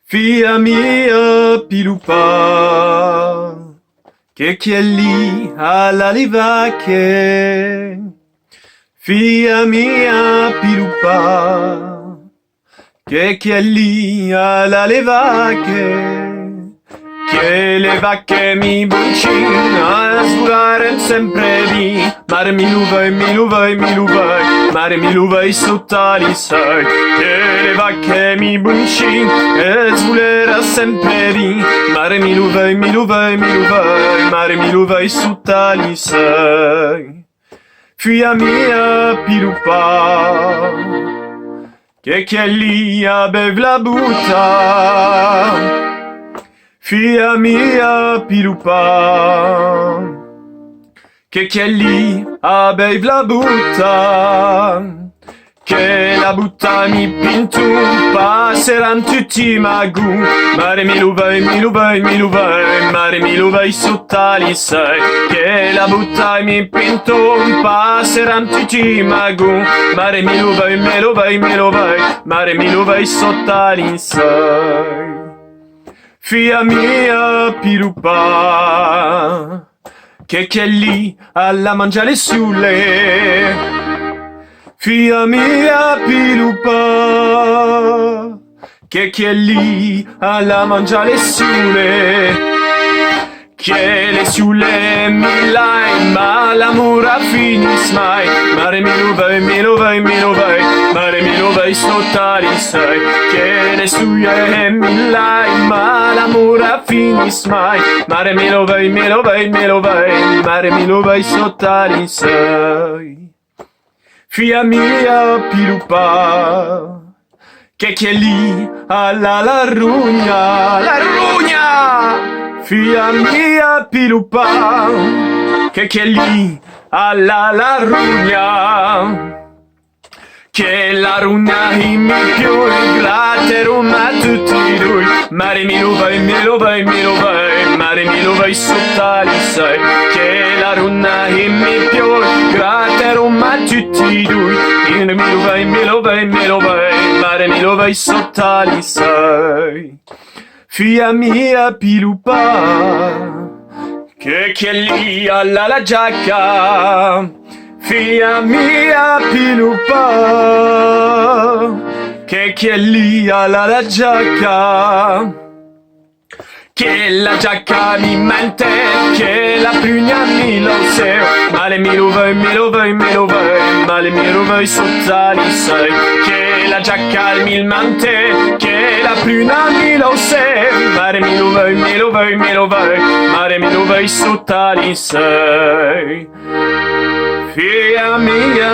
Fia mia pilupa, che è lì alla livacche. Fia mia pilupa, che è lì alla livacche. Che le vacche mi buncino a svolare sempre lì. Mare mi luvai, mare mi luvai sotto li sai. Che le vacche mi buncino a svolare sempre lì. Mare mi luvai, mare mi luvai sotto li sai. Fia mia pilupa, che è lì a bev la butta. Fia mia pilupa, che è lì a bev la butta. Che la butta mi pintu, passeran tutti magù. Mare mi luvai, mare mi luvai sotto li sei. Che la butta mi pintu, passeran tutti magù. Mare mi luvai, mare mi luvai sotto li sei. Fia mia pilupa, che è lì alla mangiare sulle. Fia mia pilupa, che è lì alla mangiare sulle. Che le sulle mi lai, ma l'amore finis mai. Mare mi luvai, mare mi luvai sotto li sei. Che le sulle mi lai, ma l'amore finis mai. Mare mi luvai, mare mi luvai sotto li sei. Fia mia pilupa, che è lì alla la rugna. Fia mia pilupa, che è lì alla la rugna. Che la rugna mi più gratterum a tutti lui. Mare mi luvai, mare mi luvai sotto li sei. Che la rugna mi più gratterum a tutti lui. Mi luvai, mare mi luvai sotto li sei. Fia mia pilupa, che è lì alla la giacca. Fia mia pilupa, che è lì alla la giacca. Che la giacca mi mente, che la prugna mi lo se. Male mi luvai, male mi luvai sotto li sei. Che la giacca mi mente, che la prugna mi lo se. Mare mi luvai, mare mi luvai sotto li sei. Fia mia